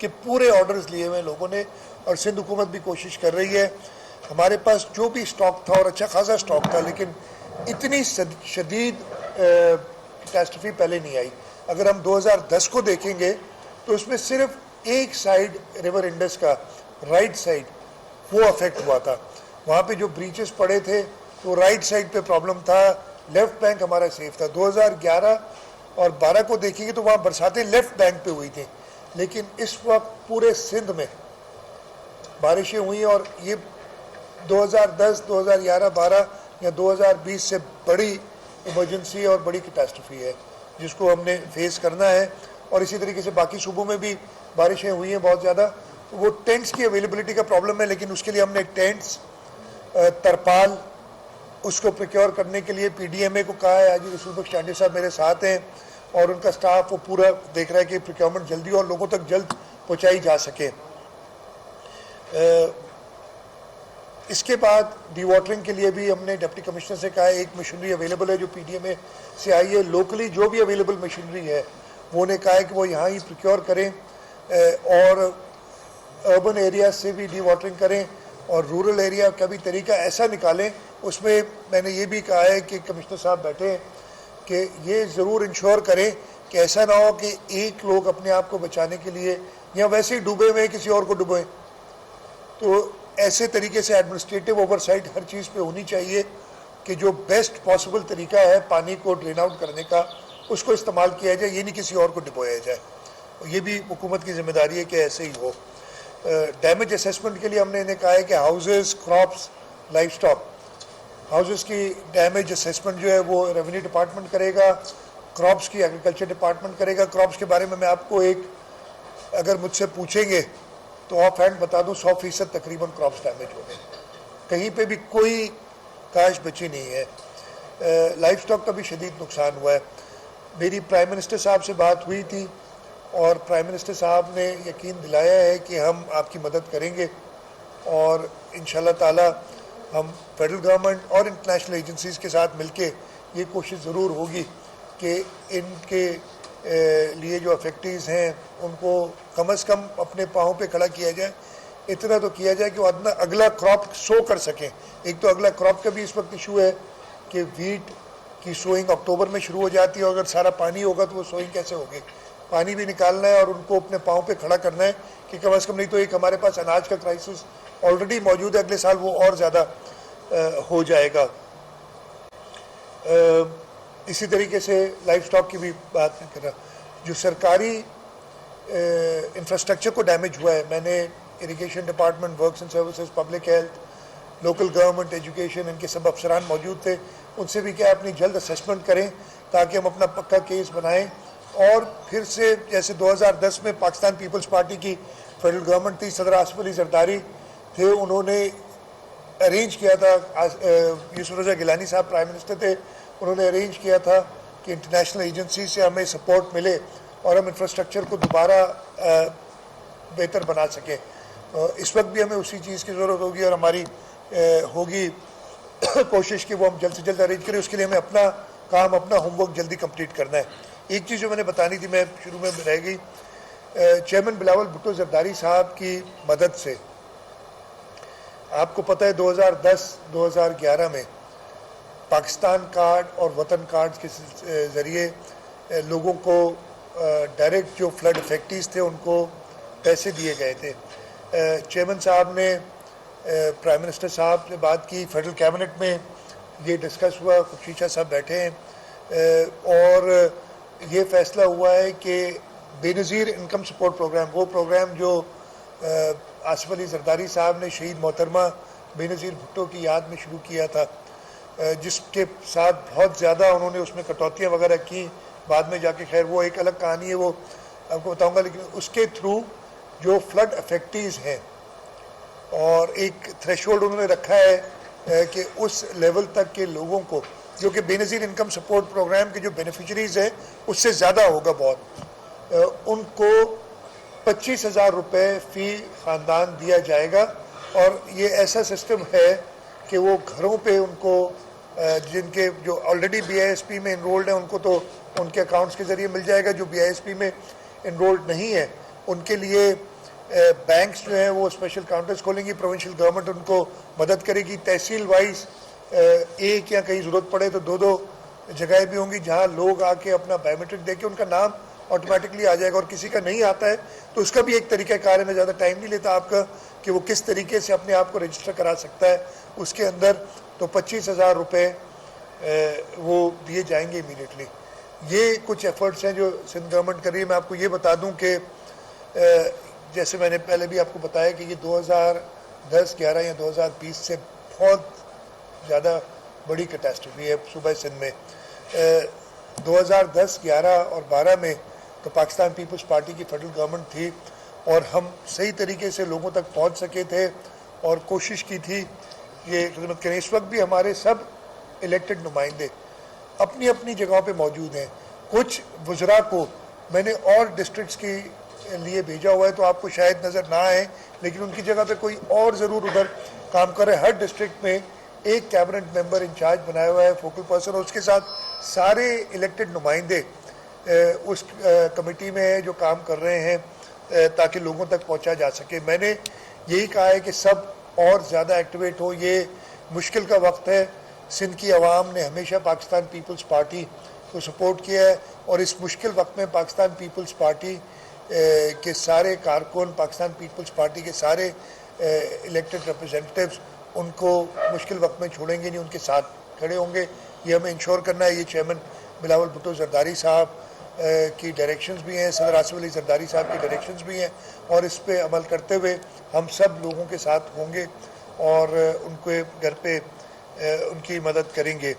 के पूरे ऑर्डर्स लिए हुए लोगों ने, और सिंध हुकूमत भी कोशिश कर रही है। हमारे पास जो भी स्टॉक था और अच्छा खासा स्टॉक था, लेकिन इतनी शदीद कैटास्ट्रफी पहले नहीं आई। अगर हम 2010 को देखेंगे तो उसमें सिर्फ एक साइड रिवर इंडस का राइट साइड वो अफेक्ट हुआ था। वहाँ पे जो ब्रीचेस पड़े थे तो राइट साइड पे प्रॉब्लम था, लेफ्ट बैंक हमारा सेफ था। 2011 और 12 को देखेंगे तो वहाँ बरसातें लेफ्ट बैंक पे हुई थी, लेकिन इस वक्त पूरे सिंध में बारिशें हुई और ये 2010, 2011, 12 या 2020 से बड़ी इमरजेंसी और बड़ी कैटास्ट्रफी है जिसको हमने फेस करना है। और इसी तरीके से बाकी सूबों में भी बारिशें हुई हैं बहुत ज़्यादा। तो वो टेंट्स की अवेलेबिलिटी का प्रॉब्लम है, लेकिन उसके लिए हमने टेंट्स, तरपाल, उसको प्रोक्योर करने के लिए पीडीएमए को कहा है। आज रसूल बख्श चांडी साहब मेरे साथ हैं और उनका स्टाफ वो पूरा देख रहा है कि प्रोक्योरमेंट जल्दी और लोगों तक जल्द पहुँचाई जा सके। इसके बाद डी वाटरिंग के लिए भी हमने डिप्टी कमिश्नर से कहा है, एक मशीनरी अवेलेबल है जो पीडीएमए से आई है। लोकली जो भी अवेलेबल मशीनरी है वो उन्हें कहा है कि वो यहाँ ही प्रोक्योर करें और अर्बन एरिया से भी डी वाटरिंग करें और रूरल एरिया का भी तरीका ऐसा निकालें। उसमें मैंने ये भी कहा है कि कमिश्नर साहब बैठे हैं कि ये ज़रूर इंश्योर करें कि ऐसा ना हो कि एक लोग अपने आप को बचाने के लिए या वैसे ही डूबे हुए किसी और को डुबोएं। तो ऐसे तरीके से एडमिनिस्ट्रेटिव ओवरसाइट हर चीज़ पे होनी चाहिए कि जो बेस्ट पॉसिबल तरीका है पानी को ड्रेन आउट करने का उसको इस्तेमाल किया जाए, ये नहीं किसी और को डुबोया जाए। ये भी हुकूमत की जिम्मेदारी है कि ऐसे ही हो। डैमेज असेसमेंट के लिए हमने इन्हें कहा है कि houses, crops, life stock, houses की डैमेज असेसमेंट जो है वो रेवेन्यू डिपार्टमेंट करेगा, क्रॉप्स की एग्रीकल्चर डिपार्टमेंट करेगा। क्रॉप्स के बारे में मैं आपको एक, अगर मुझसे पूछेंगे तो ऑफ हैंड बता दूं, 100% तकरीबन क्रॉप्स डैमेज हो गए, कहीं पे भी कोई काश बची नहीं है। लाइफ स्टॉक का भी शदीद नुकसान हुआ है। मेरी प्राइम मिनिस्टर साहब से बात हुई थी और प्राइम मिनिस्टर साहब ने यकीन दिलाया है कि हम आपकी मदद करेंगे और इंशाल्लाह ताला हम फेडरल गवर्नमेंट और इंटरनेशनल एजेंसीज़ के साथ मिलके ये कोशिश ज़रूर होगी कि इनके लिए जो अफेक्टीज़ हैं उनको कम से कम अपने पाँव पे खड़ा किया जाए। इतना तो किया जाए कि वो अगला क्रॉप सो कर सकें। एक तो अगला क्रॉप का भी इस वक्त इशू है कि वीट की सोइंग अक्टूबर में शुरू हो जाती है और अगर सारा पानी होगा तो वो सोइंग कैसे होगी। पानी भी निकालना है और उनको अपने पाँव पे खड़ा करना है कि कम से कम, नहीं तो एक हमारे पास अनाज का क्राइसिस ऑलरेडी मौजूद है, अगले साल वो और ज़्यादा हो जाएगा। इसी तरीके से लाइफ स्टॉक की भी बात नहीं कर रहा। जो सरकारी इंफ्रास्ट्रक्चर को डैमेज हुआ है, मैंने irrigation department, works and services, public health, local government, education, इनके सब अफसरान मौजूद थे। उनसे भी क्या अपनी जल्द असेसमेंट करें ताकि हम अपना पक्का केस बनाएं और फिर से जैसे 2010 में पाकिस्तान पीपल्स पार्टी की फेडरल गवर्नमेंट थी, सदर आसिफ अली जरदारी थे, उन्होंने अरेंज किया था, यूसुफ रज़ा गिलानी साहब प्राइम मिनिस्टर थे, उन्होंने अरेंज किया था कि इंटरनेशनल एजेंसी से हमें सपोर्ट मिले और हम इंफ्रास्ट्रक्चर को दोबारा बेहतर बना सकें। इस वक्त भी हमें उसी चीज़ की ज़रूरत होगी और हमारी होगी कोशिश कि वो हम जल्द से जल्द अरेंज करें। उसके लिए हमें अपना काम, अपना होमवर्क जल्दी कंप्लीट करना है। एक चीज़ जो मैंने बतानी थी, मैं शुरू में रह गई, चेयरमैन बिलावल भुट्टो जरदारी साहब की मदद से, आपको पता है 2010-2011 में पाकिस्तान कार्ड और वतन कार्ड के ज़रिए लोगों को डायरेक्ट जो फ्लड इफेक्टीज़ थे उनको पैसे दिए गए थे। चेयरमैन साहब ने प्राइम मिनिस्टर साहब से बात की, फेडरल कैबिनेट में ये डिस्कस हुआ, खुशीशा साहब बैठे हैं और ये फ़ैसला हुआ है कि बेनज़ीर इनकम सपोर्ट प्रोग्राम, वो प्रोग्राम जो आसिफ अली जरदारी साहब ने शहीद मोहतरमा बेनज़ीर भुट्टो की याद में शुरू किया था, जिसके साथ बहुत ज़्यादा उन्होंने उसमें कटौतियाँ वगैरह की, बाद में जाके खैर वो एक अलग कहानी है, वो आपको बताऊंगा। लेकिन उसके थ्रू जो फ्लड अफेक्टीज़ हैं और एक थ्रेशोल्ड उन्होंने रखा है कि उस लेवल तक के लोगों को, जो कि बेनज़ीर इनकम सपोर्ट प्रोग्राम के जो बेनिफिशरीज़ हैं उससे ज़्यादा होगा बहुत, उनको 25,000 रुपये फ़ी ख़ानदान दिया जाएगा। और ये ऐसा सिस्टम है कि वो घरों पे उनको, जिनके जो ऑलरेडी BISP में इनरोल्ड हैं उनको तो उनके अकाउंट्स के ज़रिए मिल जाएगा, जो BISP में इनरोल्ड नहीं है उनके लिए बैंक्स जो है वो स्पेशल काउंटर्स खोलेंगी, प्रोविंशियल गवर्नमेंट उनको मदद करेगी, तहसील वाइज एक या कहीं ज़रूरत पड़े तो दो दो जगह भी होंगी जहां लोग आके अपना बायोमेट्रिक देके उनका नाम ऑटोमेटिकली आ जाएगा, और किसी का नहीं आता है तो उसका भी एक तरीका कार है, मैं ज़्यादा टाइम नहीं लेता आपका, कि वो किस तरीके से अपने आप को रजिस्टर करा सकता है उसके अंदर। तो 25,000 रुपये वो दिए जाएंगे इमीडिएटली। ये कुछ एफर्ट्स हैं जो सिंध गवर्नमेंट कर रही है। मैं आपको ये बता दूं कि जैसे मैंने पहले भी आपको बताया कि ये 2010-11 या 2020 से बहुत ज़्यादा बड़ी कैटास्ट्रॉफी है सूबा सिंध में। 2010, 11 और 12 में तो पाकिस्तान पीपल्स पार्टी की फेडरल गवर्नमेंट थी और हम सही तरीके से लोगों तक पहुंच सके थे और कोशिश की थी ये खिदमत करें। इस वक्त भी हमारे सब इलेक्टेड नुमाइंदे अपनी अपनी जगहों पे मौजूद हैं। कुछ वज़रा को मैंने और डिस्ट्रिक्ट्स के लिए भेजा हुआ है तो आपको शायद नज़र ना आए, लेकिन उनकी जगह पे कोई और ज़रूर उधर काम कर रहे हैं। हर डिस्ट्रिक्ट में एक कैबिनेट मेंबर इंचार्ज बनाया हुआ है, फोकल पर्सन, और उसके साथ सारे इलेक्टेड नुमाइंदे उस कमेटी में जो काम कर रहे हैं ताकि लोगों तक पहुंचा जा सके। मैंने यही कहा है कि सब और ज़्यादा एक्टिवेट हो। ये मुश्किल का वक्त है, सिंध की आवाम ने हमेशा पाकिस्तान पीपल्स पार्टी को सपोर्ट किया है और इस मुश्किल वक्त में पाकिस्तान पीपल्स पार्टी के सारे कारकुन, पाकिस्तान पीपल्स पार्टी के सारे इलेक्टेड रिप्रेजेंटेटिव्स उनको मुश्किल वक्त में छोड़ेंगे नहीं, उनके साथ खड़े होंगे। ये हमें इंश्योर करना है। ये चेयरमैन बिलावल भुट्टो जरदारी साहब की डायरेक्शंस भी हैं, सदर आसिफ अली जरदारी साहब की डायरेक्शंस भी हैं, और इस पे अमल करते हुए हम सब लोगों के साथ होंगे और उनके घर पे उनकी मदद करेंगे।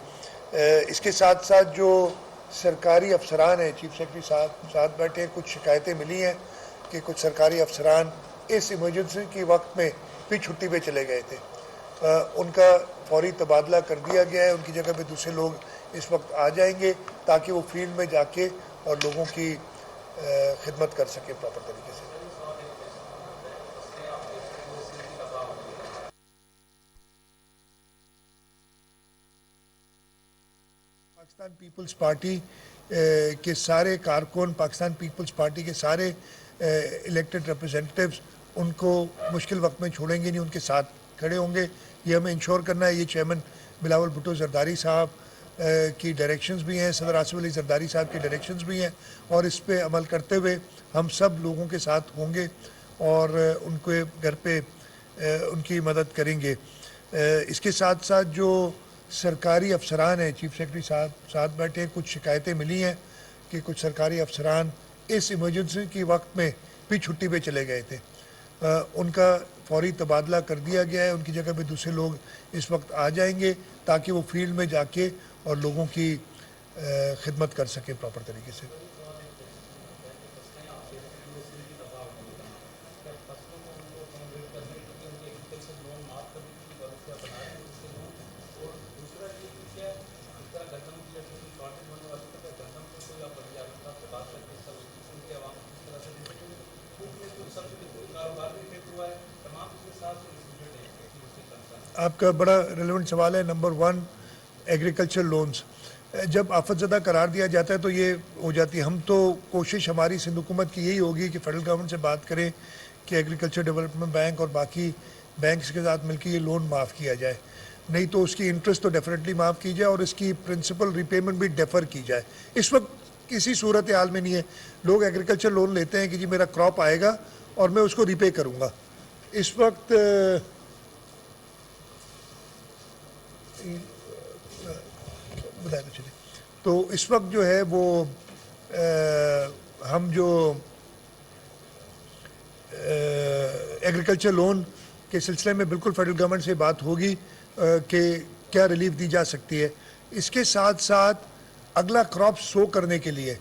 इसके साथ साथ जो सरकारी अफसरान हैं, चीफ सेक्रेटरी साथ बैठे हैं, कुछ शिकायतें मिली हैं कि कुछ सरकारी अफसरान इस इमरजेंसी के वक्त में भी छुट्टी पे चले गए थे। उनका फौरी तबादला कर दिया गया है, उनकी जगह पे दूसरे लोग इस वक्त आ जाएंगे ताकि वो फील्ड में जाके और लोगों की खिदमत कर सके प्रॉपर तरीके से। पाकिस्तान पीपल्स पार्टी के सारे कारकुन, पाकिस्तान पीपल्स पार्टी के सारे इलेक्टेड रिप्रेजेंटेटिव्स उनको मुश्किल वक्त में छोड़ेंगे नहीं, उनके साथ खड़े होंगे। ये हमें इंश्योर करना है। ये चेयरमैन बिलावल भुट्टो जरदारी साहब की डायरेक्शंस भी हैं, सदर आसिफ अली जरदारी साहब की डायरेक्शंस भी हैं, और इस पे अमल करते हुए हम सब लोगों के साथ होंगे और उनके घर पे उनकी मदद करेंगे। इसके साथ साथ जो सरकारी अफसरान हैं, चीफ सेक्रेटरी साथ बैठे हैं, कुछ शिकायतें मिली हैं कि कुछ सरकारी अफसरान इस इमरजेंसी के वक्त में भी छुट्टी पे चले गए थे। उनका फौरी तबादला कर दिया गया है, उनकी जगह पे दूसरे लोग इस वक्त आ जाएंगे ताकि वो फील्ड में जाके और लोगों की खिदमत कर सके प्रॉपर तरीके से। आपका बड़ा रेलेवेंट सवाल है। नंबर 1, एग्रीकल्चर लोन्स जब आफतज़दा करार दिया जाता है तो ये हो जाती है। हम तो कोशिश हमारी सिंध हुकूमत की यही होगी कि फेडरल गवर्नमेंट से बात करें कि एग्रीकल्चर डेवलपमेंट बैंक और बाकी बैंक्स के साथ मिलकर ये लोन माफ़ किया जाए, नहीं तो उसकी इंटरेस्ट तो डेफिनेटली माफ़ की जाए और इसकी प्रिंसिपल रिपेमेंट भी डेफर की जाए। इस वक्त किसी सूरत हाल में नहीं है। लोग एग्रीकल्चर लोन लेते हैं कि जी मेरा क्रॉप आएगा और मैं उसको रिपे करूँगा। इस वक्त बताए तो चलिए, तो इस वक्त जो है वो हम जो एग्रीकल्चर लोन के सिलसिले में बिल्कुल फेडरल गवर्नमेंट से बात होगी कि क्या रिलीफ दी जा सकती है। इसके साथ साथ अगला क्रॉप सो करने के लिए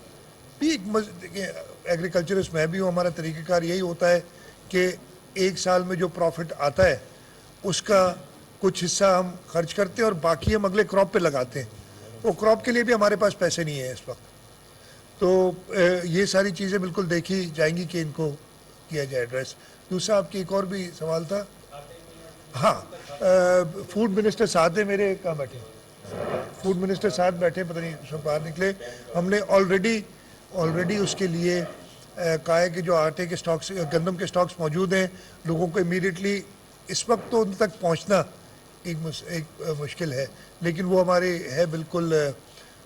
भी एग्रीकल्चरिस्ट मैं भी हूँ, हमारा तरीक़ाकार यही होता है कि एक साल में जो प्रॉफिट आता है उसका कुछ हिस्सा हम खर्च करते हैं और बाकी हम अगले क्रॉप पे लगाते हैं। वो क्रॉप के लिए भी हमारे पास पैसे नहीं है इस वक्त। तो ये सारी चीज़ें बिल्कुल देखी जाएंगी कि इनको किया जाए एड्रेस। दूसरा आपकी एक और भी सवाल था। हाँ, फूड मिनिस्टर साथ है मेरे, कहाँ बैठे? फूड मिनिस्टर साथ बैठे, पता नहीं सब बाहर निकले। हमने ऑलरेडी उसके लिए कहा है कि जो आटे के स्टॉक्स, गंदम के स्टॉक्स मौजूद हैं, लोगों को इमीडिएटली इस वक्त तो उन तक पहुंचना एक मुश्किल है, लेकिन वो हमारे है बिल्कुल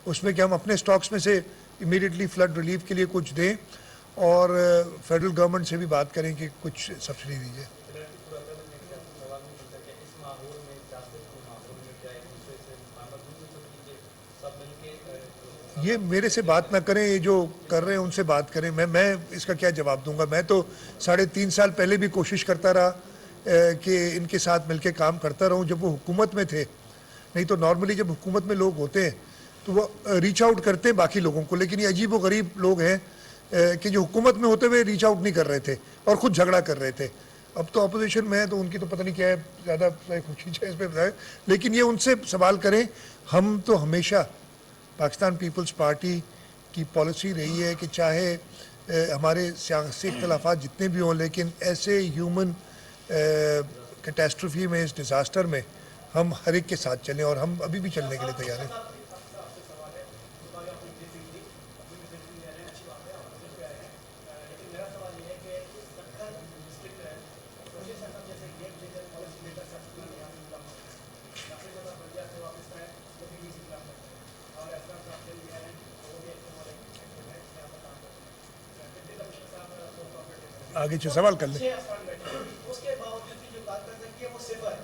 उसमें कि हम अपने स्टॉक्स में से इमीडिएटली फ्लड रिलीफ के लिए कुछ दें और फेडरल गवर्नमेंट से भी बात करें कि कुछ सब्सिडी दीजिए। ये मेरे से बात ना करें, ये जो कर रहे हैं उनसे बात करें। मैं इसका क्या जवाब दूंगा? मैं तो 3.5 साल पहले भी कोशिश करता रहा कि इनके साथ मिलके काम करता रहूं जब वो हुकूमत में थे। नहीं तो नॉर्मली जब हुकूमत में लोग होते हैं तो वो रीच आउट करते हैं बाकी लोगों को, लेकिन ये अजीब व गरीब लोग हैं कि जो हुकूमत में होते हुए रीच आउट नहीं कर रहे थे और खुद झगड़ा कर रहे थे। अब तो अपोजिशन में है तो उनकी तो पता नहीं क्या है, ज़्यादा खुशी है इस पर बताए, लेकिन ये उनसे सवाल करें। हम तो हमेशा पाकिस्तान पीपल्स पार्टी की पॉलिसी रही है कि चाहे हमारे सियासी इख्तलाफात जितने भी हों, लेकिन ऐसे ह्यूमन कैटास्ट्रोफी में, इस डिज़ास्टर में हम हर एक के साथ चलें और हम अभी भी चलने के लिए तैयार हैं। आगे से सवाल कर लें। उसके बावजूद भी जो बात करते हैं कि वो सिफर है,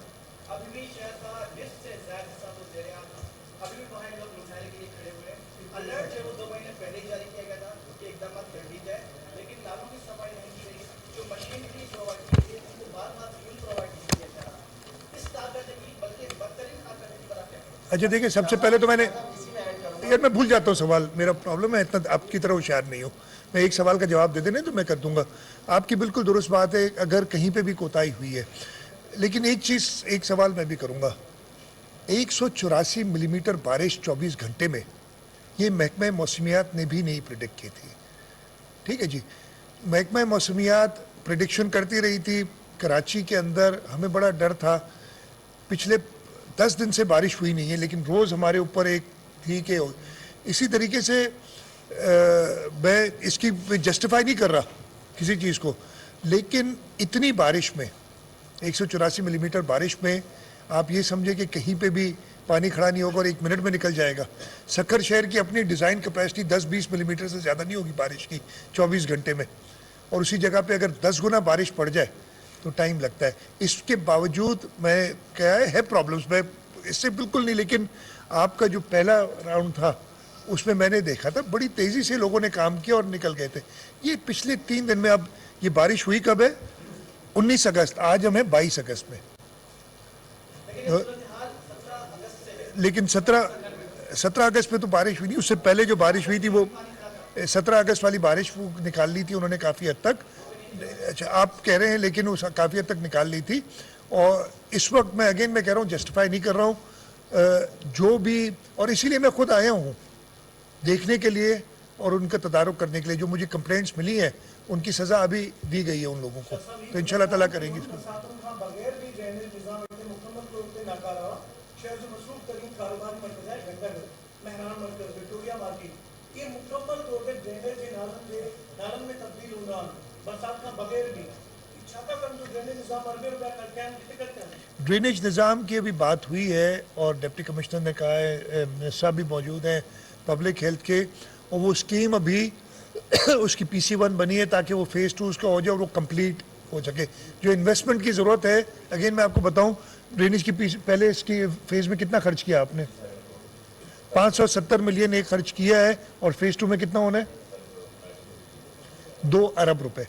अभी भी शायद का निफ्ट से ज्यादा हिस्सा वो दे रहे हैं, अभी भी वहाँ लोग लुटाने के लिए खड़े हुए हैं। अलर्ट जो 2 महीने पहले ही जारी किया गया था कि एकदम कर दी जाए, लेकिन नालों की सफाई नहीं की गई। जो मशीनरी प्रोवाइड की गई उसको बार फ्यूल प्रोवाइड नहीं किया जा रहा। इस ताकत की बल्कि बदतरीन ताकत की बात है। अच्छा देखिए, सबसे पहले तो मैंने यार मैं भूल जाता हूँ सवाल, मेरा प्रॉब्लम है, इतना आपकी तरह होशियार नहीं हूँ। मैं एक सवाल का जवाब दे देने तो मैं कर दूंगा। आपकी बिल्कुल दुरुस्त बात है, अगर कहीं पे भी कोताही हुई है, लेकिन एक सवाल मैं भी करूंगा। 184 मिलीमीटर बारिश 24 घंटे में, ये महकमा मौसमियात ने भी नहीं प्रिडिक्ट की थी। ठीक है जी, महकमा मौसमियात प्रिडिक्शन करती रही थी। कराची के अंदर हमें बड़ा डर था, पिछले 10 दिन से बारिश हुई नहीं है, लेकिन रोज़ हमारे ऊपर एक थी कि इसी तरीके से मैं इसकी जस्टिफाई नहीं कर रहा किसी चीज़ को, लेकिन इतनी बारिश में, 184 मिलीमीटर बारिश में, आप ये समझे कि कहीं पे भी पानी खड़ा नहीं होगा और 1 मिनट में निकल जाएगा। सक्कर शहर की अपनी डिज़ाइन कैपेसिटी 10-20 मिलीमीटर से ज़्यादा नहीं होगी बारिश की 24 घंटे में, और उसी जगह पे अगर 10 गुना बारिश पड़ जाए तो टाइम लगता है। इसके बावजूद मैं क्या है प्रॉब्लम्स, मैं इससे बिल्कुल नहीं, लेकिन आपका जो पहला राउंड था उसमें मैंने देखा था बड़ी तेज़ी से लोगों ने काम किया और निकल गए थे। ये पिछले 3 दिन में, अब ये बारिश हुई कब है? 19 अगस्त, आज हम हैं 22 अगस्त में। लेकिन 17 अगस्त पे तो बारिश हुई नहीं, उससे पहले जो बारिश हुई थी वो 17 अगस्त वाली बारिश वो निकाल ली थी उन्होंने काफ़ी हद तक। अच्छा आप कह रहे हैं, लेकिन उस काफ़ी हद तक निकाल ली थी। और इस वक्त मैं कह रहा हूँ, जस्टिफाई नहीं कर रहा हूँ जो भी, और इसीलिए मैं खुद आया हूँ देखने के लिए और उनका तदारुक करने के लिए। जो मुझे कंप्लेंट्स मिली हैं उनकी सज़ा अभी दी गई है उन लोगों को, तो इंशाल्लाह ताला करेंगे इसको। ड्रेनेज निज़ाम की अभी बात हुई है और डिप्टी कमिश्नर ने कहा है, मिनिस्टर भी मौजूद हैं पब्लिक हेल्थ के, और वो स्कीम अभी उसकी PC1 बनी है ताकि वो फेज़ 2 उसका हो जाए और वो कंप्लीट हो सके। जो इन्वेस्टमेंट की ज़रूरत है, मैं आपको बताऊं, ड्रेनेज की पहले इसकी फेज़ में कितना खर्च किया आपने? 570 मिलियन एक खर्च किया है, और फेज़ 2 में कितना होना है? 2 अरब रुपए।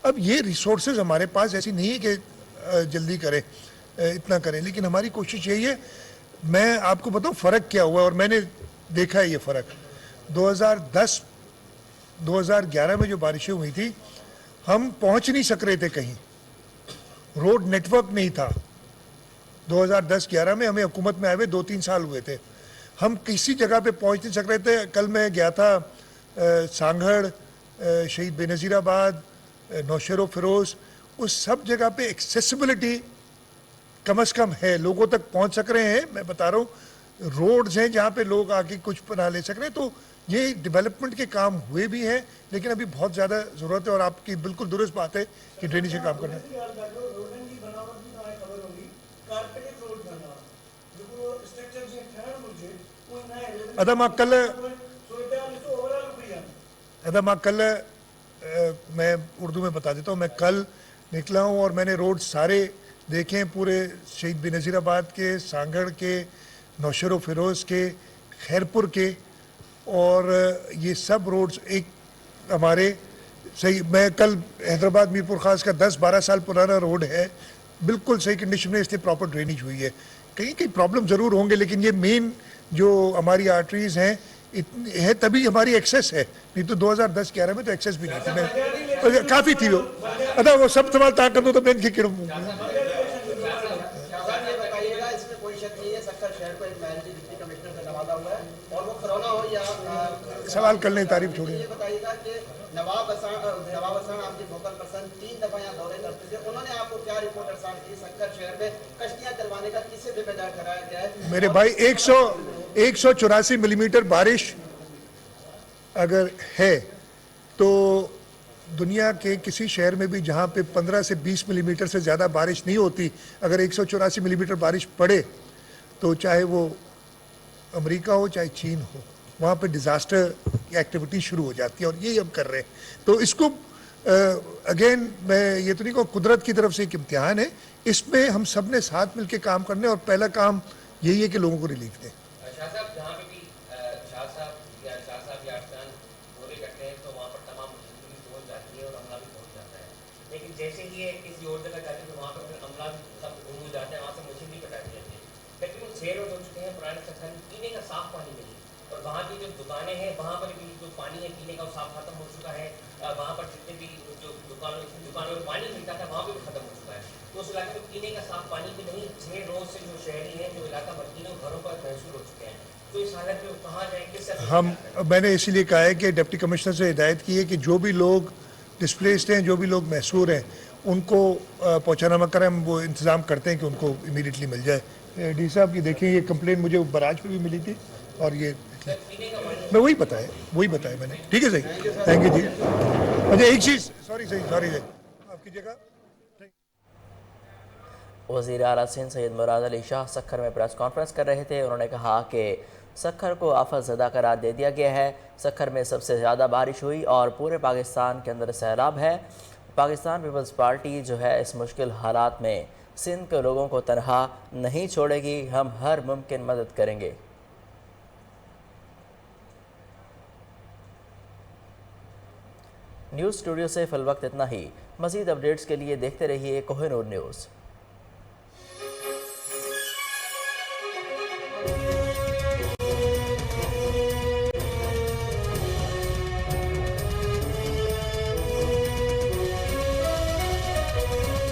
अब ये रिसोर्सेज हमारे पास ऐसी नहीं है कि जल्दी करें, इतना करें, लेकिन हमारी कोशिश यही है। मैं आपको बताऊं फ़र्क क्या हुआ, और मैंने देखा है ये फ़र्क। 2011 में जो बारिशें हुई थी, हम पहुंच नहीं सक रहे थे कहीं, रोड नेटवर्क नहीं था। 2010-11 में हमें हुकूमत में आए हुए 2-3 साल हुए थे, हम किसी जगह पे पहुंच नहीं सक रहे थे। कल मैं गया था सांगड़, शहीद बेनज़ीराबाद, नौशेरो फिरोज़, उस सब जगह पे एक्सेसिबिलिटी कम से कम है, लोगों तक पहुंच सक रहे हैं। मैं बता रहा हूँ रोड्स हैं जहाँ पे लोग आके कुछ बना ले सक रहे हैं, तो ये डेवलपमेंट के काम हुए भी हैं, लेकिन अभी बहुत ज़्यादा ज़रूरत है। और आपकी बिल्कुल दुरुस्त बात है कि ड्रेनेज का काम करना है। अदम कल मैं उर्दू में बता देता हूँ। मैं कल निकला हूँ और मैंने रोड सारे देखे हैं, पूरे शहीद बेनज़ीराबाद के, सांगड़ के, नौशेरो फिरोज़ के, खैरपुर के, और ये सब रोड्स एक हमारे सही। मैं कल हैदराबाद मीरपुर खास का 10-12 साल पुराना रोड है, बिल्कुल सही कंडीशन में, इसलिए प्रॉपर ड्रेनेज हुई है। कहीं कहीं प्रॉब्लम ज़रूर होंगे, लेकिन ये मेन जो हमारी आर्टरीज़ हैं इतनी है, तभी हमारी एक्सेस है। नहीं तो 2010-11 में तो एक्सेस भी नहीं थी। मैं काफ़ी थी वो। अदा वो सब सवाल ता कर दो तो मैं इनके किड़ों सवाल कर लें, तारीफ छोड़िए। नवाब हसन आपके वोकल पर्सन 3 दफा यहाँ दौरे करते थे, उन्होंने आपको क्या रिपोर्ट अरसाल की सक्कर शहर में कश्तियां चलवाने का किससे जिम्मेदार कराया गया है? मेरे भाई 184 मिलीमीटर बारिश अगर है तो दुनिया के किसी शहर में भी जहाँ पे 15 से 20 मिलीमीटर से ज़्यादा बारिश नहीं होती, अगर 184 मिलीमीटर बारिश पड़े तो चाहे वो अमेरिका हो चाहे चीन हो, वहाँ पे डिज़ास्टर एक्टिविटी शुरू हो जाती है। और यही हम कर रहे हैं। तो इसको अगेन मैं ये तो नहीं कहूँ, कुदरत की तरफ से एक इम्तिहान है, इसमें हम सब ने साथ मिलकर काम करने, और पहला काम यही है कि लोगों को रिलीफ दें। लेकिन जैसे ही किसी और जगह जाते हैं तो वहाँ पर फिर अमला सब गुम हो जाता है, वहाँ से मशीन नहीं पटाई जाती है। लेकिन 6 रोज हो चुके हैं पुराने सक्खर में, पीने का साफ पानी नहीं, और वहाँ की जो दुकानें हैं वहाँ पर भी जो पानी है पीने का वो साफ खत्म हो चुका है। वहाँ पर जितने भी जो दुकानों में पानी मिलता था वहाँ पर भी खत्म हो चुका है। तो उस इलाके में पीने का साफ पानी भी नहीं। 6 रोज से जो शहरी हैं, जो इलाका मकीनों घरों पर महसूस हो चुके हैं। तो इस हालत में कहाँ जाए, किस मैंने इसीलिए कहा है कि डिप्टी कमिश्नर से हिदायत की है कि जो भी लोग डिस्प्लेस्ड हैं, जो भी लोग महसूर हैं, उनको पहुँचाना करें। हम वो इंतज़ाम करते हैं कि उनको इमीडिएटली मिल जाए। डी साहब की देखें, ये कंप्लेंट मुझे बराज पे भी मिली थी, और ये मैं वही बताया मैंने। ठीक है सही, थैंक यू जी। अच्छा एक चीज़, सॉरी आपकी जगह वज़ीर आला सिंध सैयद मुराद अली शाह सक्खर में प्रेस कॉन्फ्रेंस कर रहे थे। उन्होंने कहा कि सक्खर को आफत ज़दा करार दे दिया गया है। सक्खर में सबसे ज़्यादा बारिश हुई और पूरे पाकिस्तान के अंदर सैलाब है। पाकिस्तान पीपल्स पार्टी जो है इस मुश्किल हालात में सिंध के लोगों को तनहा नहीं छोड़ेगी। हम हर मुमकिन मदद करेंगे। न्यूज़ स्टूडियो से फिल वक्त इतना ही। मज़ीद अपडेट्स के लिए देखते रहिए कोहिनूर न्यूज़।